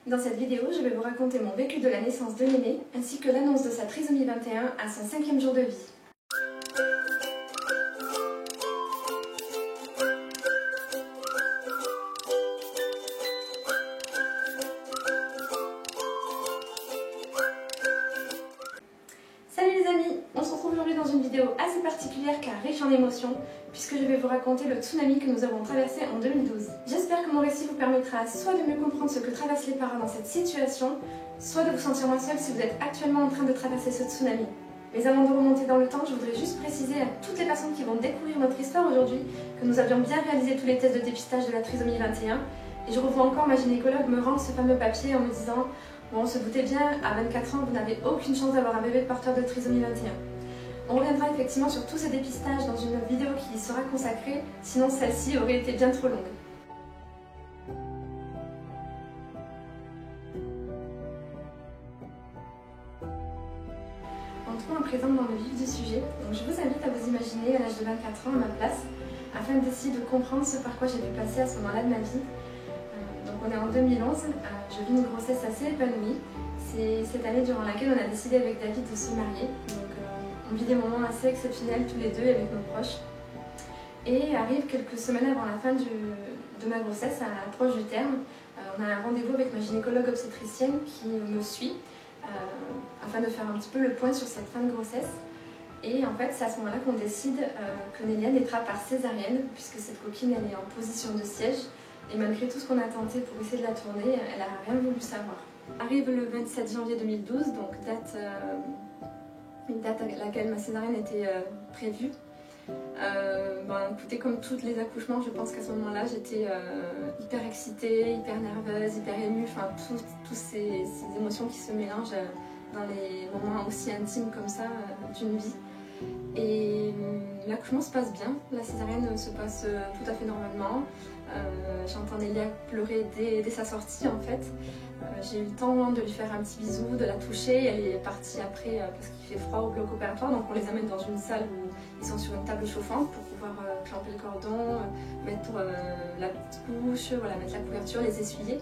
Dans cette vidéo, je vais vous raconter mon vécu de la naissance de Néné, ainsi que l'annonce de sa trisomie 21 à son 5e jour de vie. Salut les amis, on se retrouve aujourd'hui dans une vidéo assez particulière car riche en émotions, puisque je vais vous raconter le tsunami que nous avons traversé en 2012. J'espère que mon récit vous permettra soit de mieux comprendre ce que traversent les parents dans cette situation, soit de vous sentir moins seul si vous êtes actuellement en train de traverser ce tsunami. Mais avant de remonter dans le temps, je voudrais juste préciser à toutes les personnes qui vont découvrir notre histoire aujourd'hui que nous avions bien réalisé tous les tests de dépistage de la trisomie 21, et je revois encore ma gynécologue me rendre ce fameux papier en me disant: bon, on se doutait bien, à 24 ans, vous n'avez aucune chance d'avoir un bébé porteur de trisomie 21. On reviendra effectivement sur tous ces dépistages dans une vidéo qui y sera consacrée, sinon celle-ci aurait été bien trop longue. Entrons à présent dans le vif du sujet. Donc, je vous invite à vous imaginer à l'âge de 24 ans à ma place, afin d'essayer de comprendre ce par quoi j'ai pu passer à ce moment-là de ma vie. Donc on est en 2011, je vis une grossesse assez épanouie. C'est cette année durant laquelle on a décidé avec David de se marier. Donc on vit des moments assez exceptionnels tous les deux avec nos proches. Et arrive quelques semaines avant la fin de ma grossesse, à proche du terme, on a un rendez-vous avec ma gynécologue obstétricienne qui me suit afin de faire un petit peu le point sur cette fin de grossesse. Et en fait, c'est à ce moment-là qu'on décide que Nélia naîtra par césarienne, puisque cette coquine elle est en position de siège. Et malgré tout ce qu'on a tenté pour essayer de la tourner, elle n'a rien voulu savoir. Arrive le 27 janvier 2012, donc une date à laquelle ma césarienne était prévue. Écoutez, comme tous les accouchements, je pense qu'à ce moment-là, j'étais hyper excitée, hyper nerveuse, hyper émue, enfin toutes ces émotions qui se mélangent dans les moments aussi intimes comme ça d'une vie. Et l'accouchement se passe bien, la césarienne se passe tout à fait normalement. J'entends Nélia pleurer dès sa sortie en fait. J'ai eu le temps de lui faire un petit bisou, de la toucher. Elle est partie après parce qu'il fait froid au bloc opératoire, donc on les amène dans une salle où ils sont sur une table chauffante pour pouvoir clamper le cordon, mettre la petite couche, voilà, mettre la couverture, les essuyer.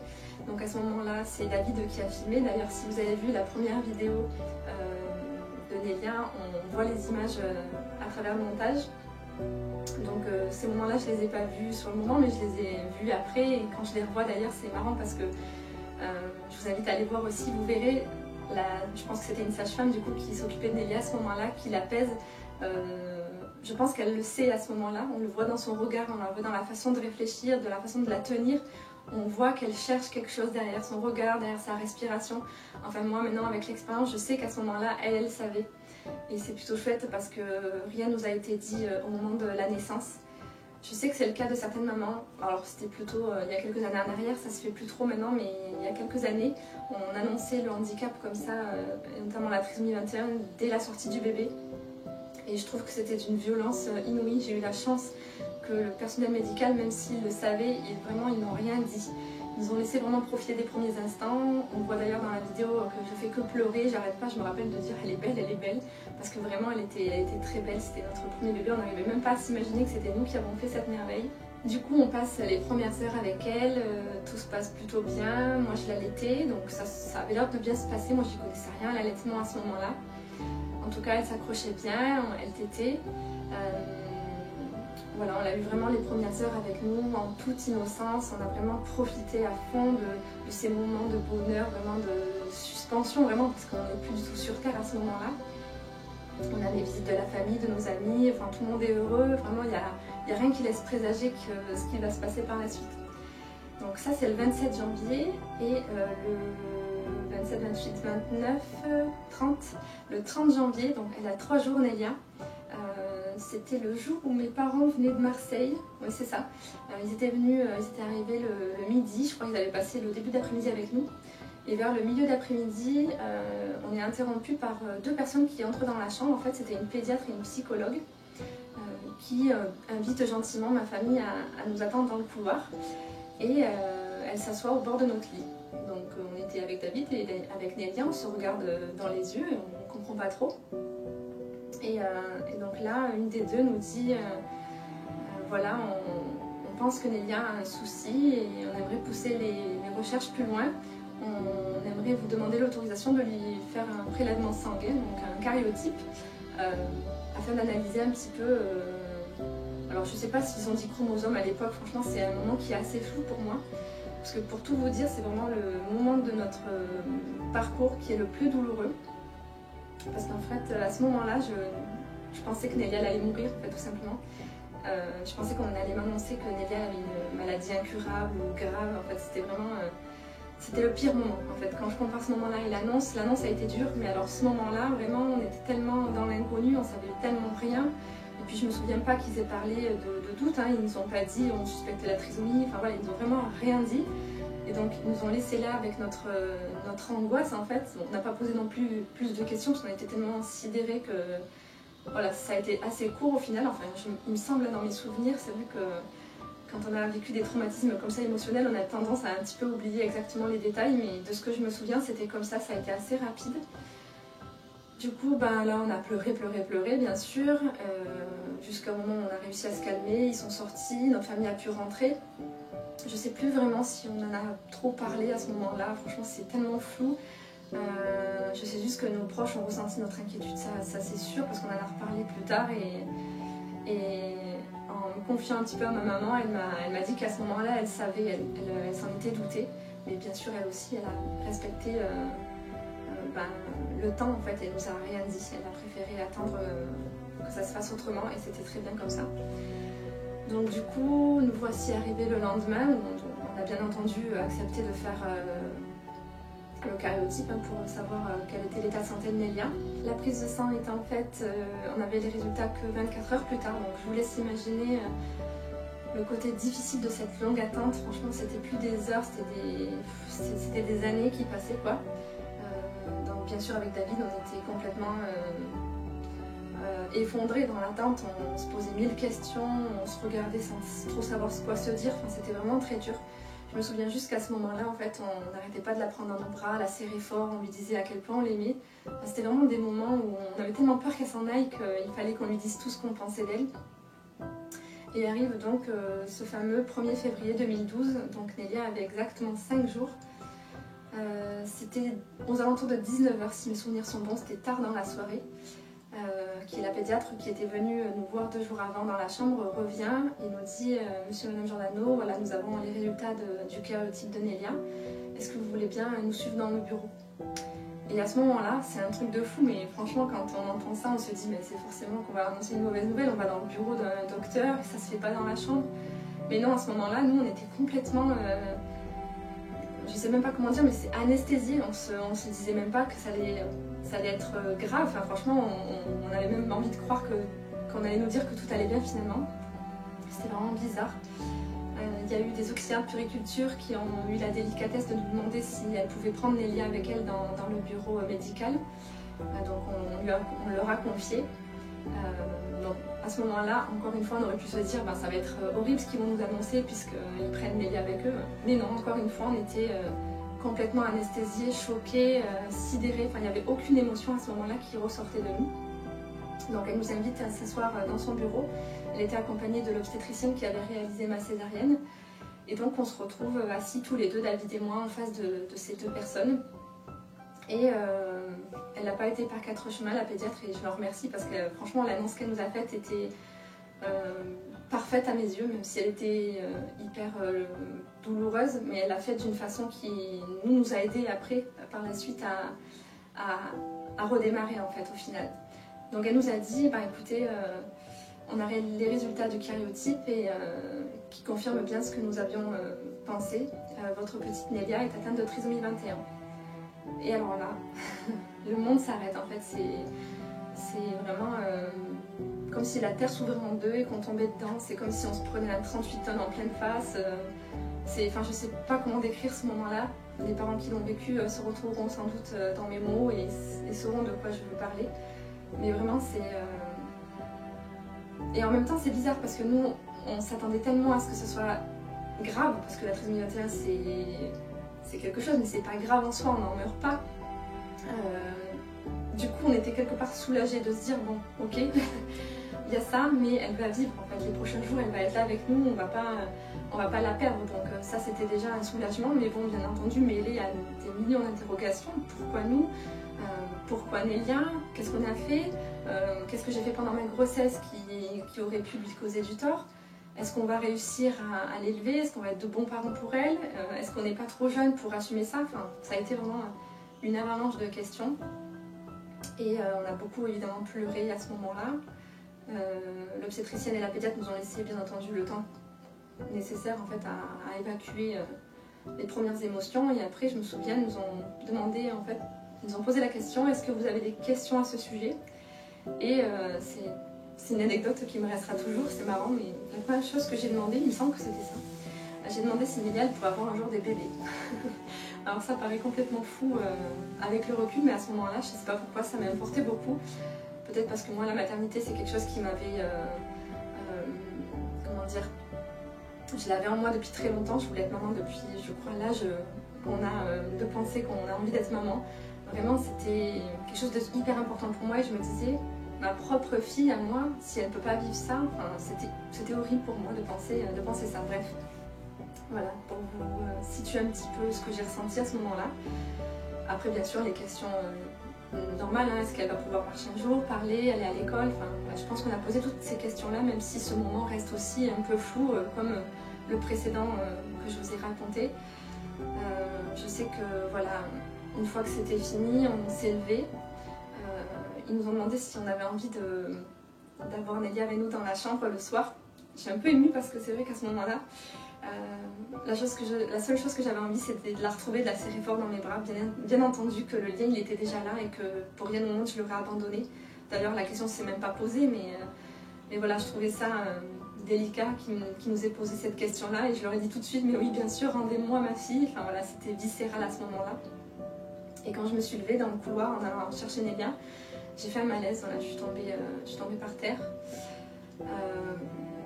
Donc à ce moment-là, c'est David qui a filmé. D'ailleurs, si vous avez vu la première vidéo de Nélia, on voit les images à travers le montage. Donc ces moments-là, je les ai pas vus sur le moment, mais je les ai vus après. Et quand je les revois d'ailleurs, c'est marrant parce que je vous invite à aller voir aussi. Vous verrez, je pense que c'était une sage-femme du coup qui s'occupait de Nélia à ce moment-là, qui l'apaise. Je pense qu'elle le sait à ce moment-là. On le voit dans son regard, on le voit dans la façon de réfléchir, de la façon de la tenir. On voit qu'elle cherche quelque chose derrière son regard, derrière sa respiration. Enfin moi maintenant avec l'expérience, je sais qu'à ce moment-là, elle savait. Et c'est plutôt chouette parce que rien ne nous a été dit au moment de la naissance. Je sais que c'est le cas de certaines mamans. Alors c'était plutôt il y a quelques années en arrière, ça se fait plus trop maintenant, mais il y a quelques années, on annonçait le handicap comme ça, notamment la trisomie 21, dès la sortie du bébé. Et je trouve que c'était d'une violence inouïe. J'ai eu la chance que le personnel médical, même s'ils le savaient, ils n'ont rien dit. Ils nous ont laissé vraiment profiter des premiers instants. On voit d'ailleurs dans la vidéo que je fais que pleurer, j'arrête pas, je me rappelle de dire elle est belle, parce que vraiment elle était très belle, c'était notre premier bébé, on n'arrivait même pas à s'imaginer que c'était nous qui avons fait cette merveille. Du coup on passe les premières heures avec elle, tout se passe plutôt bien, moi je l'allaitais, donc ça avait l'air de bien se passer, moi j'y connaissais rien à l'allaitement à ce moment-là. En tout cas elle s'accrochait bien, elle tétait. Voilà, on a eu vraiment les premières heures avec nous en toute innocence, on a vraiment profité à fond de ces moments de bonheur, vraiment de suspension, vraiment, parce qu'on n'est plus du tout sur terre à ce moment-là. On a les visites de la famille, de nos amis, enfin tout le monde est heureux, vraiment il n'y a rien qui laisse présager que ce qui va se passer par la suite. Donc ça c'est le 27 janvier et le 27, 28, 29, 30, le 30 janvier, donc elle a 3 jours Nélia. C'était le jour où mes parents venaient de Marseille, oui c'est ça. Ils étaient arrivés le midi, je crois qu'ils avaient passé le début d'après-midi avec nous. Et vers le milieu d'après-midi, on est interrompu par 2 personnes qui entrent dans la chambre. En fait, c'était une pédiatre et une psychologue qui invitent gentiment ma famille à nous attendre dans le couloir. Et elle s'assoit au bord de notre lit. Donc on était avec David et avec Nélia, on se regarde dans les yeux et on ne comprend pas trop. Et donc là, une des deux nous dit voilà, on pense que Nélia a un souci et on aimerait pousser les recherches plus loin. on aimerait vous demander l'autorisation de lui faire un prélèvement sanguin, donc un karyotype, afin d'analyser un petit peu. Alors je ne sais pas s'ils ont dit chromosome à l'époque, franchement c'est un moment qui est assez flou pour moi. Parce que pour tout vous dire, c'est vraiment le moment de notre parcours qui est le plus douloureux. Parce qu'en fait, à ce moment-là, je pensais que Nélia allait mourir, en fait, tout simplement. Je pensais qu'on allait m'annoncer que Nélia avait une maladie incurable ou grave. En fait, c'était vraiment... c'était le pire moment, en fait. Quand je compare ce moment-là et l'annonce a été dure. Mais alors, ce moment-là, vraiment, on était tellement dans l'inconnu, on savait tellement rien. Et puis, je me souviens pas qu'ils aient parlé de doute. Hein. Ils nous ont pas dit on suspectait la trisomie. Enfin, voilà, ils nous ont vraiment rien dit. Et donc, ils nous ont laissé là avec notre angoisse, en fait. On n'a pas posé non plus de questions, parce qu'on était tellement sidérés que... Voilà, ça a été assez court au final. Enfin, il me semble, dans mes souvenirs, c'est vrai que quand on a vécu des traumatismes comme ça émotionnels, on a tendance à un petit peu oublier exactement les détails, mais de ce que je me souviens, c'était comme ça a été assez rapide. Du coup, ben, là, on a pleuré, bien sûr, jusqu'au moment où on a réussi à se calmer. Ils sont sortis, notre famille a pu rentrer. Je sais plus vraiment si on en a trop parlé à ce moment-là, franchement, c'est tellement flou. Je sais juste que nos proches ont ressenti notre inquiétude, ça c'est sûr, parce qu'on en a reparlé plus tard. Et en me confiant un petit peu à ma maman, elle m'a dit qu'à ce moment-là, elle savait, elle s'en était doutée. Mais bien sûr, elle aussi, elle a respecté le temps, en fait, elle nous a rien dit. Elle a préféré attendre que ça se fasse autrement, et c'était très bien comme ça. Donc du coup, nous voici arrivés le lendemain, où on a bien entendu accepté de faire le karyotype pour savoir quel était l'état de santé de Nélia. La prise de sang était en fait, on avait les résultats que 24 heures plus tard, donc je vous laisse imaginer le côté difficile de cette longue attente. Franchement, c'était plus des heures, c'était des années qui passaient, quoi. Donc bien sûr, avec David, on était complètement effondrés dans l'attente, on se posait 1000 questions, on se regardait sans trop savoir quoi se dire, enfin, c'était vraiment très dur. Je me souviens juste qu'à ce moment-là, en fait, on n'arrêtait pas de la prendre dans nos bras, la serrer fort, on lui disait à quel point on l'aimait. Enfin, c'était vraiment des moments où on avait tellement peur qu'elle s'en aille qu'il fallait qu'on lui dise tout ce qu'on pensait d'elle. Et arrive donc ce fameux 1er février 2012, donc Nélia avait exactement 5 jours. C'était aux alentours de 19 h, si mes souvenirs sont bons, c'était tard dans la soirée. Qui est la pédiatre qui était venue nous voir 2 jours avant dans la chambre, revient et nous dit Monsieur et Madame Giordano, voilà, nous avons les résultats du karyotype de Nélia. Est-ce que vous voulez bien nous suivre dans le bureau? Et à ce moment-là, c'est un truc de fou, mais franchement, quand on entend ça, on se dit mais c'est forcément qu'on va annoncer une mauvaise nouvelle, on va dans le bureau d'un docteur et ça se fait pas dans la chambre. Mais non, à ce moment-là, nous, on était complètement... je sais même pas comment dire, mais c'est anesthésié. On se disait même pas que ça allait être grave. Enfin, franchement, on avait même envie de croire qu'on allait nous dire que tout allait bien finalement. C'était vraiment bizarre. Il y a eu des auxiliaires de puriculture qui ont eu la délicatesse de nous demander si elle pouvait prendre Nélia avec elle dans le bureau médical. Donc on leur a confié. Donc à ce moment-là, encore une fois, on aurait pu se dire ça va être horrible ce qu'ils vont nous annoncer puisqu'ils prennent Nélia avec eux. Mais non, encore une fois, on était complètement anesthésiés, choqués, sidérés. Enfin, il n'y avait aucune émotion à ce moment-là qui ressortait de nous. Donc elle nous invite à s'asseoir dans son bureau. Elle était accompagnée de l'obstétricienne qui avait réalisé ma césarienne. Et donc on se retrouve assis tous les deux, David et moi, en face de ces 2 personnes. Et elle n'a pas été par 4 chemins, la pédiatre, et je la remercie parce que franchement l'annonce qu'elle nous a faite était parfaite à mes yeux, même si elle était hyper douloureuse, mais elle l'a faite d'une façon qui nous a aidés après, par la suite, à redémarrer en fait au final. Donc elle nous a dit, écoutez, on a les résultats du karyotype et qui confirment bien ce que nous avions pensé. Votre petite Nélia est atteinte de trisomie 21. Et alors là, le monde s'arrête en fait, c'est vraiment comme si la terre s'ouvrait en deux et qu'on tombait dedans, c'est comme si on se prenait à 38 tonnes en pleine face. Enfin, je sais pas comment décrire ce moment-là, les parents qui l'ont vécu se retrouveront sans doute dans mes mots et sauront de quoi je veux parler. Mais vraiment c'est... Et en même temps c'est bizarre parce que nous on s'attendait tellement à ce que ce soit grave, parce que la trisomie 21 c'est quelque chose, mais c'est pas grave en soi, on n'en meurt pas. Du coup, on était quelque part soulagés de se dire bon, ok, il y a ça, mais elle va vivre en fait. que les prochains jours, elle va être là avec nous, on va pas la perdre. Donc ça, c'était déjà un soulagement. Mais bon, bien entendu, mêlé à des millions d'interrogations. Pourquoi nous? Pourquoi Nélia? Qu'est-ce qu'on a fait? Qu'est-ce que j'ai fait pendant ma grossesse qui aurait pu lui causer du tort? Est-ce qu'on va réussir à l'élever? Est-ce qu'on va être de bons parents pour elle? Est-ce qu'on n'est pas trop jeune pour assumer ça? Enfin, ça a été vraiment une avalanche de questions. Et on a beaucoup évidemment pleuré à ce moment-là. L'obstétricienne et la pédiatre nous ont laissé bien entendu le temps nécessaire en fait à évacuer les premières émotions. Et après, je me souviens, ils nous ont demandé en fait, ils nous ont posé la question: est-ce que vous avez des questions à ce sujet? Et c'est une anecdote qui me restera toujours, c'est marrant, mais la première chose que j'ai demandé, il me semble que c'était ça. J'ai demandé si Nélia pouvait avoir un jour des bébés. Alors ça paraît complètement fou avec le recul, mais à ce moment-là, je ne sais pas pourquoi, ça m'a importé beaucoup. Peut-être parce que moi, la maternité, c'est quelque chose qui m'avait... comment dire? Je l'avais en moi depuis très longtemps, je voulais être maman depuis, je crois, l'âge qu'on a de penser qu'on a envie d'être maman. Vraiment, c'était quelque chose de hyper important pour moi et je me disais, ma propre fille à moi, si elle ne peut pas vivre ça, enfin, c'était horrible pour moi de penser ça. Bref, voilà, pour vous situer un petit peu ce que j'ai ressenti à ce moment-là. Après, bien sûr, les questions normales, hein, est-ce qu'elle va pouvoir marcher un jour, parler, aller à l'école, enfin, voilà, je pense qu'on a posé toutes ces questions-là, même si ce moment reste aussi un peu flou, comme le précédent que je vous ai raconté. Je sais que, voilà, une fois que c'était fini, on s'est levé. Ils nous ont demandé si on avait envie d'avoir Nélia avec nous dans la chambre le soir. Je suis un peu émue parce que c'est vrai qu'à ce moment-là, la seule chose que j'avais envie, c'était de la retrouver, de la serrer fort dans mes bras. Bien entendu que le lien, il était déjà là et que pour rien au monde, je l'aurais abandonné. D'ailleurs, la question ne s'est même pas posée, mais voilà, je trouvais ça délicat qui nous ait posé cette question-là. Et je leur ai dit tout de suite, mais oui, bien sûr, rendez-moi ma fille. Enfin voilà, c'était viscéral à ce moment-là. Et quand je me suis levée dans le couloir en allant chercher Nélia, j'ai fait un malaise, voilà, je suis tombée par terre.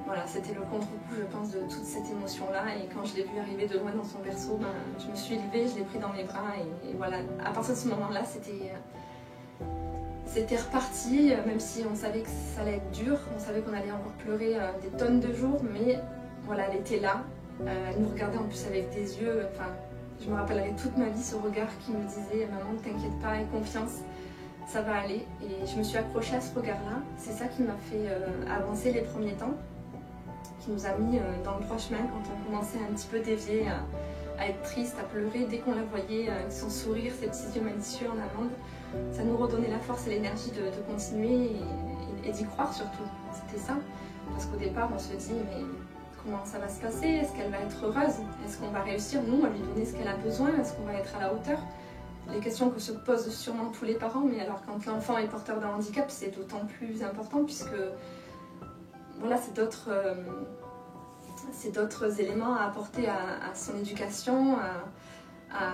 Voilà, c'était le contre-coup, je pense, de toute cette émotion-là. Et quand je l'ai vue arriver de loin dans son berceau, ben, je me suis levée, je l'ai pris dans mes bras. Et voilà, à partir de ce moment-là, c'était reparti, même si on savait que ça allait être dur. On savait qu'on allait encore pleurer des tonnes de jours, mais voilà, elle était là. Elle nous regardait en plus avec des yeux, enfin, je me rappellerai toute ma vie ce regard qui me disait « Maman, ne t'inquiète pas, aie confiance, ça va aller ». Et je me suis accrochée à ce regard-là. C'est ça qui m'a fait avancer les premiers temps, qui nous a mis dans le droit chemin quand on commençait à un petit peu dévier, à être triste, à pleurer. Dès qu'on la voyait, son sourire, ses petits yeux malicieux en amande, ça nous redonnait la force et l'énergie de continuer et d'y croire surtout. C'était ça. Parce qu'au départ, on se dit « mais comment ça va se passer? Est-ce qu'elle va être heureuse? Est-ce qu'on va réussir, nous, à lui donner ce qu'elle a besoin? Est-ce qu'on va être à la hauteur ?» Les questions que se posent sûrement tous les parents, mais alors quand l'enfant est porteur d'un handicap, c'est d'autant plus important puisque voilà, c'est d'autres éléments à apporter à son éducation, à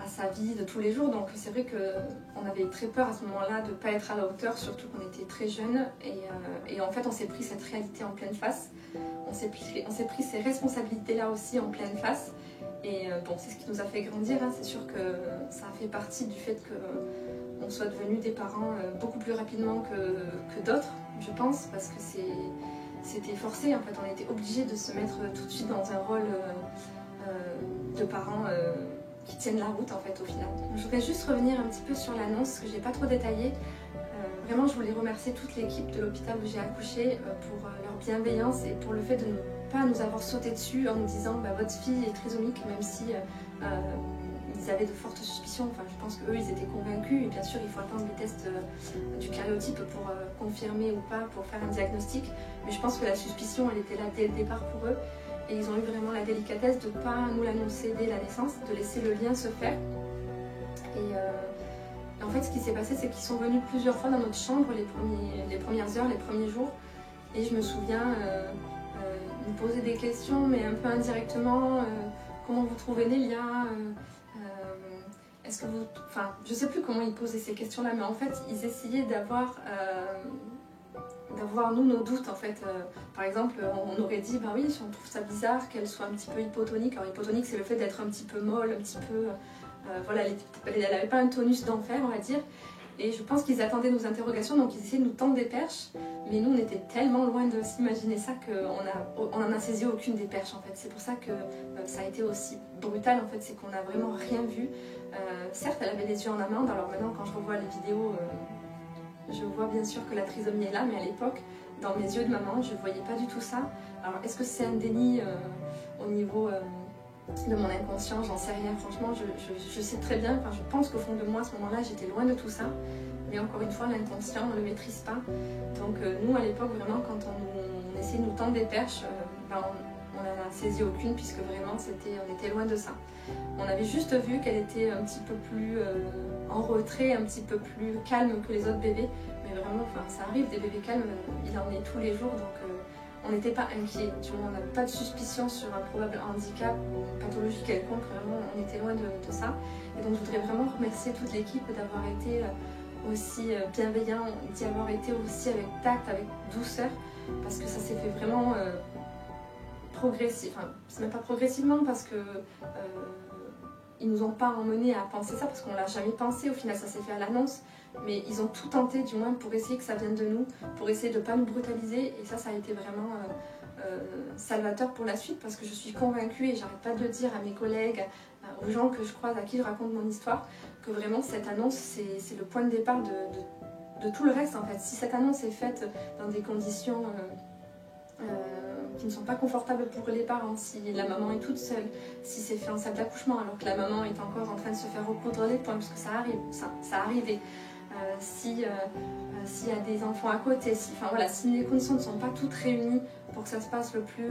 sa vie de tous les jours. Donc c'est vrai qu'on avait très peur à ce moment-là de ne pas être à la hauteur, surtout qu'on était très jeunes. Et en fait, on s'est pris cette réalité en pleine face. On s'est pris ces responsabilités-là aussi en pleine face. Et bon, c'est ce qui nous a fait grandir. Hein. C'est sûr que ça a fait partie du fait qu'on soit devenus des parents beaucoup plus rapidement que d'autres, je pense, parce que c'était forcé. En fait, on était obligés de se mettre tout de suite dans un rôle de parents qui tiennent la route, en fait, au final. Je voudrais juste revenir un petit peu sur l'annonce que je n'ai pas trop détaillée. Vraiment, je voulais remercier toute l'équipe de l'hôpital où j'ai accouché pour leur bienveillance et pour le fait de ne pas nous avoir sauté dessus en nous disant bah, votre fille est trisomique, même si ils avaient de fortes suspicions. Enfin, je pense qu'eux, ils étaient convaincus. Et bien sûr, il faut attendre les tests du karyotype pour confirmer ou pas, pour faire un diagnostic. Mais je pense que la suspicion, elle était là dès le départ pour eux. Et ils ont eu vraiment la délicatesse de ne pas nous l'annoncer dès la naissance, de laisser le lien se faire. Et en fait, ce qui s'est passé, c'est qu'ils sont venus plusieurs fois dans notre chambre les premières heures, les premiers jours. Et je me souviens, ils me posaient des questions, mais un peu indirectement. Comment vous trouvez Nélia? Est-ce que vous... Enfin, je ne sais plus comment ils posaient ces questions-là, mais en fait, ils essayaient d'avoir nous nos doutes en fait. Par exemple, on aurait dit bah oui, on trouve ça bizarre qu'elle soit un petit peu hypotonique. Alors hypotonique, c'est le fait d'être un petit peu molle, un petit peu voilà, elle n'avait pas un tonus d'enfer, on va dire. Et je pense qu'ils attendaient nos interrogations, donc ils essayaient de nous tendre des perches. Mais nous, on était tellement loin de s'imaginer ça qu'on n'en a saisi aucune des perches en fait. C'est pour ça que ça a été aussi brutal en fait, c'est qu'on n'a vraiment rien vu. Certes, elle avait les yeux en amande, alors maintenant quand je revois les vidéos, je vois bien sûr que la trisomie est là, mais à l'époque, dans mes yeux de maman, je ne voyais pas du tout ça. Alors est-ce que c'est un déni au niveau de mon inconscient? J'en sais rien, franchement, je sais très bien, enfin, je pense qu'au fond de moi, à ce moment-là, j'étais loin de tout ça. Mais encore une fois, l'inconscient, on ne le maîtrise pas. Donc nous, à l'époque, vraiment, quand on essayait de nous tendre des perches, on n'en a saisi aucune, puisque vraiment, on était loin de ça. On avait juste vu qu'elle était un petit peu plus en retrait, un petit peu plus calme que les autres bébés. Mais vraiment, enfin, ça arrive, des bébés calmes, il en est tous les jours, donc on n'était pas inquiets. Du moins, on n'avait pas de suspicion sur un probable handicap ou une pathologie quelconque, vraiment, on était loin de ça. Et donc, je voudrais vraiment remercier toute l'équipe d'avoir été aussi bienveillant, d'y avoir été aussi avec tact, avec douceur, parce que ça s'est fait vraiment progressivement. Enfin, c'est même pas progressivement, parce que ils nous ont pas emmenés à penser ça, parce qu'on l'a jamais pensé. Au final, ça s'est fait à l'annonce, mais ils ont tout tenté, du moins, pour essayer que ça vienne de nous, pour essayer de pas nous brutaliser. Et ça a été vraiment salvateur pour la suite, parce que je suis convaincue, et j'arrête pas de le dire à mes collègues, aux gens que je croise, à qui je raconte mon histoire, que vraiment cette annonce, c'est le point de départ de tout le reste en fait. Si cette annonce est faite dans des conditions qui ne sont pas confortables pour les parents, si la maman est toute seule, si c'est fait en salle d'accouchement alors que la maman est encore en train de se faire recoudre les poings, parce que ça arrive, ça arrivait, s'il y a des enfants à côté, enfin, voilà, si les conditions ne sont pas toutes réunies pour que ça se passe le plus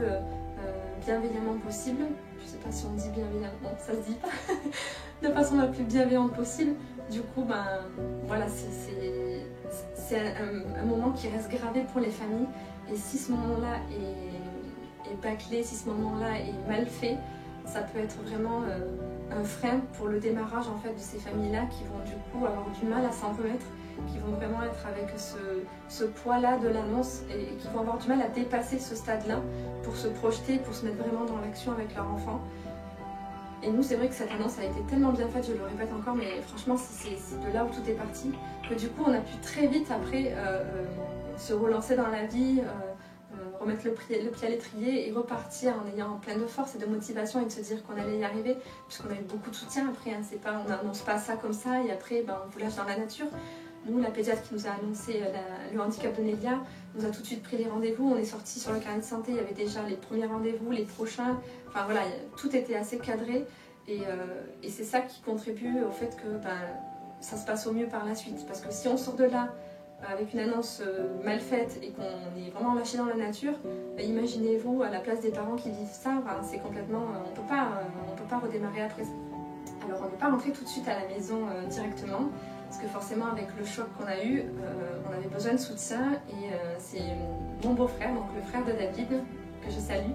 bienveillamment possible, je ne sais pas si on dit bienveillamment, ça se dit pas, de façon la plus bienveillante possible, du coup, voilà, c'est un moment qui reste gravé pour les familles. Et si ce moment-là est bâclé, si ce moment-là est mal fait, ça peut être vraiment un frein pour le démarrage en fait, de ces familles-là qui vont du coup avoir du mal à s'en remettre, qui vont vraiment être avec ce poids-là de l'annonce et qui vont avoir du mal à dépasser ce stade-là pour se projeter, pour se mettre vraiment dans l'action avec leur enfant. Et nous, c'est vrai que cette annonce a été tellement bien faite, je le répète encore, mais franchement, c'est de là où tout est parti, que du coup, on a pu très vite après se relancer dans la vie, remettre le pied à l'étrier et repartir en ayant plein de force et de motivation et de se dire qu'on allait y arriver, puisqu'on a eu beaucoup de soutien après, hein, c'est pas, on n'annonce pas ça comme ça et après on vous lâche dans la nature. Nous, la pédiatre qui nous a annoncé le handicap de Nélia nous a tout de suite pris les rendez-vous, on est sorti sur le carnet de santé, il y avait déjà les premiers rendez-vous, les prochains, enfin voilà, tout était assez cadré et c'est ça qui contribue au fait que ça se passe au mieux par la suite, parce que si on sort de là avec une annonce mal faite et qu'on est vraiment lâché dans la nature, imaginez-vous à la place des parents qui vivent ça, c'est complètement, on peut pas redémarrer après ça. Alors on n'est pas rentré tout de suite à la maison directement, parce que forcément avec le choc qu'on a eu, on avait besoin de soutien et c'est mon beau-frère, donc le frère de David, que je salue,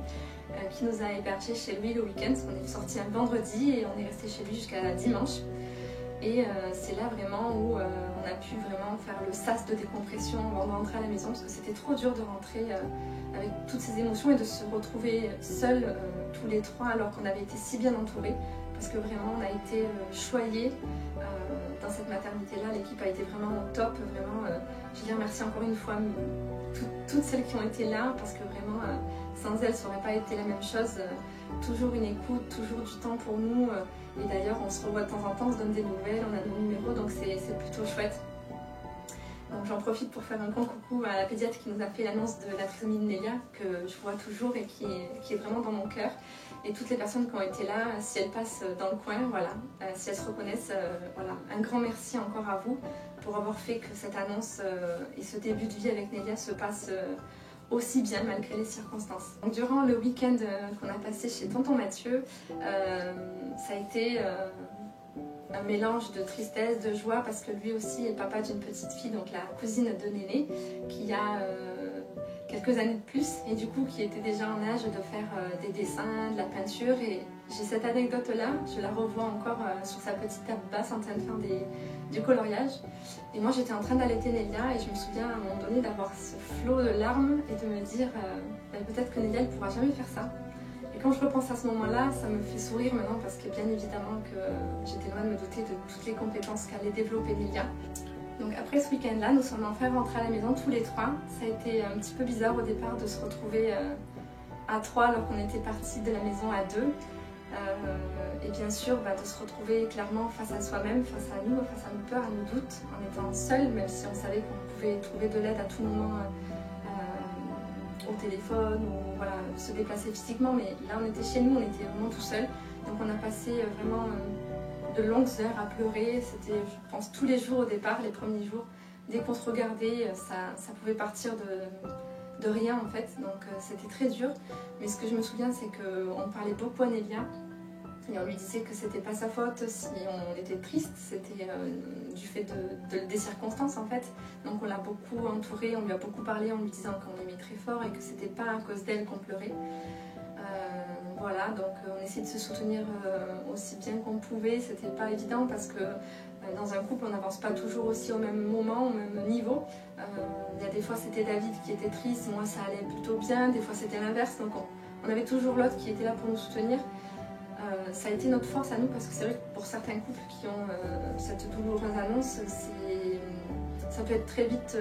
qui nous a hébergés chez lui le week-end. On est sorti un vendredi et on est resté chez lui jusqu'à dimanche. Et c'est là vraiment où on a pu vraiment faire le sas de décompression avant de rentrer à la maison, parce que c'était trop dur de rentrer avec toutes ces émotions et de se retrouver seuls tous les trois alors qu'on avait été si bien entourés, parce que vraiment on a été choyés dans cette maternité-là. L'équipe a été vraiment au top, vraiment. Je les remercie encore une fois toutes celles qui ont été là, parce que vraiment sans elles ça n'aurait pas été la même chose. Toujours une écoute, toujours du temps pour nous. Et d'ailleurs, on se revoit de temps en temps, on se donne des nouvelles, on a nos numéros, donc c'est plutôt chouette. Donc j'en profite pour faire un grand coucou à la pédiatre qui nous a fait l'annonce de la trisomie de Nélia, que je vois toujours et qui est vraiment dans mon cœur. Et toutes les personnes qui ont été là, si elles passent dans le coin, voilà, si elles se reconnaissent, voilà, un grand merci encore à vous pour avoir fait que cette annonce et ce début de vie avec Nélia se passe aussi bien malgré les circonstances. Donc, durant le week-end qu'on a passé chez tonton Mathieu, ça a été un mélange de tristesse, de joie, parce que lui aussi est papa d'une petite fille, donc la cousine de Néné, qui a quelques années de plus et du coup qui était déjà en âge de faire des dessins, de la peinture. Et j'ai cette anecdote-là, je la revois encore sur sa petite table basse en train de faire du coloriage. Et moi j'étais en train d'allaiter Nélia et je me souviens à un moment donné d'avoir ce flot de larmes et de me dire peut-être que Nélia ne pourra jamais faire ça. Et quand je repense à ce moment-là, ça me fait sourire maintenant, parce que bien évidemment que j'étais loin de me douter de toutes les compétences qu'allait développer Nélia. Donc après ce week-end-là, nous sommes enfin rentrés à la maison tous les trois. Ça a été un petit peu bizarre au départ de se retrouver à trois alors qu'on était partis de la maison à deux. Et bien sûr de se retrouver clairement face à soi-même, face à nous, face à nos peurs, à nos doutes, en étant seul, même si on savait qu'on pouvait trouver de l'aide à tout moment au téléphone ou voilà, se déplacer physiquement, mais là on était chez nous, on était vraiment tout seul. Donc on a passé vraiment de longues heures à pleurer. C'était, je pense, tous les jours au départ, les premiers jours. Dès qu'on se regardait, ça pouvait partir de rien en fait. Donc c'était très dur. Mais ce que je me souviens, c'est qu'on parlait beaucoup à Nélia. Et on lui disait que c'était pas sa faute si on était triste, c'était du fait des circonstances en fait. Donc on l'a beaucoup entourée, on lui a beaucoup parlé en lui disant qu'on l'aimait très fort et que c'était pas à cause d'elle qu'on pleurait. Voilà, donc on essayait de se soutenir aussi bien qu'on pouvait. C'était pas évident parce que dans un couple on n'avance pas toujours aussi au même moment, au même niveau. Il y a des fois c'était David qui était triste, moi ça allait plutôt bien, des fois c'était l'inverse. Donc on avait toujours l'autre qui était là pour nous soutenir. Ça a été notre force à nous parce que c'est vrai que pour certains couples qui ont cette douloureuse annonce, ça peut être très vite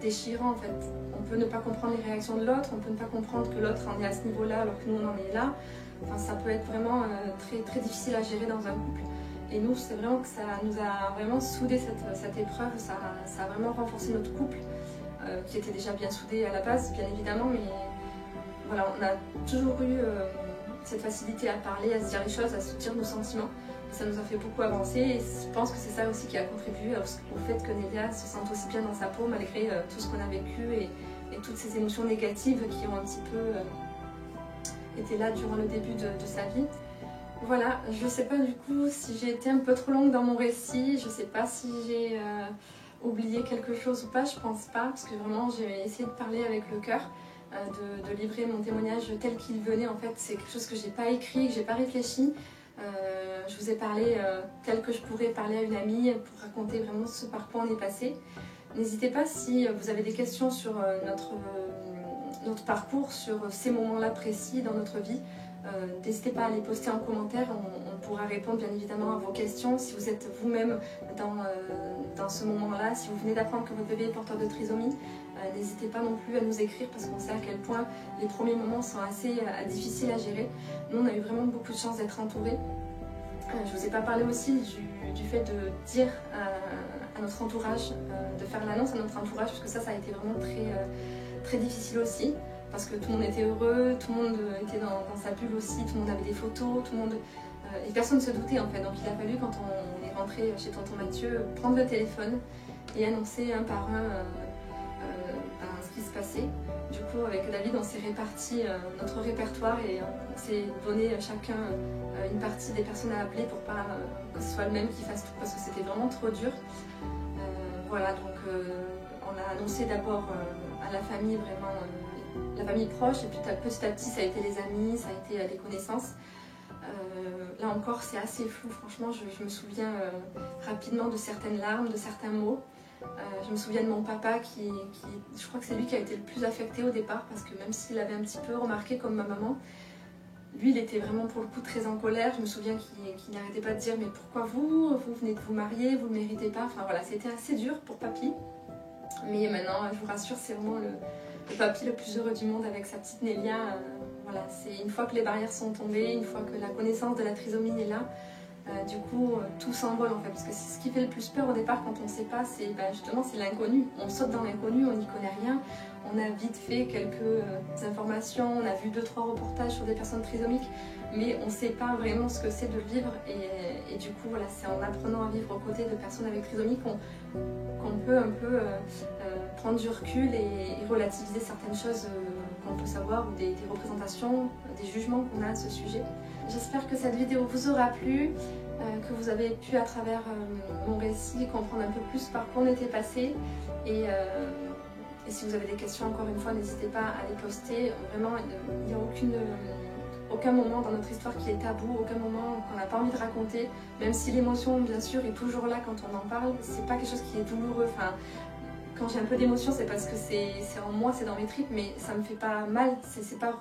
déchirant en fait. On peut ne pas comprendre les réactions de l'autre, on peut ne pas comprendre que l'autre en est à ce niveau-là alors que nous on en est là. Enfin, ça peut être vraiment très, très difficile à gérer dans un couple. Et nous, c'est vraiment que ça nous a vraiment soudé cette épreuve, ça a vraiment renforcé notre couple, qui était déjà bien soudé à la base, bien évidemment, mais voilà, on a toujours eu cette facilité à parler, à se dire les choses, à se dire nos sentiments. Et ça nous a fait beaucoup avancer et je pense que c'est ça aussi qui a contribué au fait que Nélia se sente aussi bien dans sa peau malgré tout ce qu'on a vécu et toutes ces émotions négatives qui ont un petit peu été là durant le début de sa vie. Voilà, je ne sais pas du coup si j'ai été un peu trop longue dans mon récit, je ne sais pas si j'ai oublié quelque chose ou pas, je pense pas, parce que vraiment j'ai essayé de parler avec le cœur. De livrer mon témoignage tel qu'il venait. En fait, c'est quelque chose que j'ai pas écrit, que j'ai pas réfléchi. Je vous ai parlé tel que je pourrais parler à une amie pour raconter vraiment ce par quoi on est passé. N'hésitez pas si vous avez des questions sur notre parcours, sur ces moments-là précis dans notre vie. N'hésitez pas à les poster en commentaire, on pourra répondre bien évidemment à vos questions. Si vous êtes vous-même dans ce moment-là, si vous venez d'apprendre que votre bébé est porteur de trisomie, n'hésitez pas non plus à nous écrire parce qu'on sait à quel point les premiers moments sont assez difficiles à gérer. Nous, on a eu vraiment beaucoup de chance d'être entourés. Je vous ai pas parlé aussi du fait de dire à notre entourage, de faire l'annonce à notre entourage, parce que ça a été vraiment très, très difficile aussi. Parce que tout le monde était heureux, tout le monde était dans sa bulle aussi, tout le monde avait des photos, tout le monde... et personne ne se doutait en fait. Donc il a fallu, quand on est rentré chez tonton Mathieu, prendre le téléphone et annoncer un par un ce qui se passait. Du coup, avec David, on s'est réparti notre répertoire et on s'est donné chacun une partie des personnes à appeler pour pas que ce soit le même qui fasse tout, parce que c'était vraiment trop dur. Voilà, donc on a annoncé d'abord à la famille vraiment... la famille proche, et puis petit à petit ça a été les amis, ça a été les connaissances. Là encore c'est assez flou, franchement je me souviens rapidement de certaines larmes, de certains mots. Je me souviens de mon papa qui je crois que c'est lui qui a été le plus affecté au départ, parce que même s'il avait un petit peu remarqué comme ma maman, lui il était vraiment pour le coup très en colère. Je me souviens qu'il n'arrêtait pas de dire mais pourquoi vous venez de vous marier, vous ne le méritez pas. Enfin voilà, c'était assez dur pour papy, mais maintenant je vous rassure, c'est vraiment le papy le plus heureux du monde avec sa petite Nélia. Voilà, c'est une fois que les barrières sont tombées, une fois que la connaissance de la trisomie est là, du coup tout s'envole en fait, parce que c'est ce qui fait le plus peur au départ quand on ne sait pas, c'est justement c'est l'inconnu. On saute dans l'inconnu, on n'y connaît rien, on a vite fait quelques informations, on a vu 2-3 reportages sur des personnes trisomiques, mais on ne sait pas vraiment ce que c'est de le vivre, et du coup voilà, c'est en apprenant à vivre aux côtés de personnes avec trisomie qu'on peut un peu prendre du recul et relativiser certaines choses qu'on peut savoir, ou des représentations, des jugements qu'on a à ce sujet. J'espère que cette vidéo vous aura plu, que vous avez pu à travers mon récit comprendre un peu plus par quoi on était passé, et si vous avez des questions, encore une fois, n'hésitez pas à les poster. Vraiment, il n'y a aucun moment dans notre histoire qui est tabou, aucun moment qu'on n'a pas envie de raconter, même si l'émotion bien sûr est toujours là quand on en parle. C'est pas quelque chose qui est douloureux. Enfin, quand j'ai un peu d'émotion, c'est parce que c'est en moi, c'est dans mes tripes, mais ça me fait pas mal. C'est pas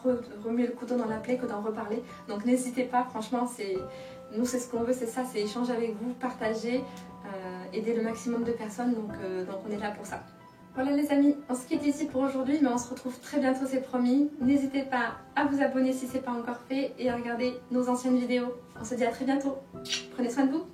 remuer le couteau dans la plaie que d'en reparler. Donc n'hésitez pas, franchement, Nous, c'est ce qu'on veut, c'est ça, c'est échanger avec vous, partager, aider le maximum de personnes, donc on est là pour ça. Voilà les amis, on se quitte ici pour aujourd'hui, mais on se retrouve très bientôt, c'est promis. N'hésitez pas à vous abonner si ce n'est pas encore fait et à regarder nos anciennes vidéos. On se dit à très bientôt. Prenez soin de vous.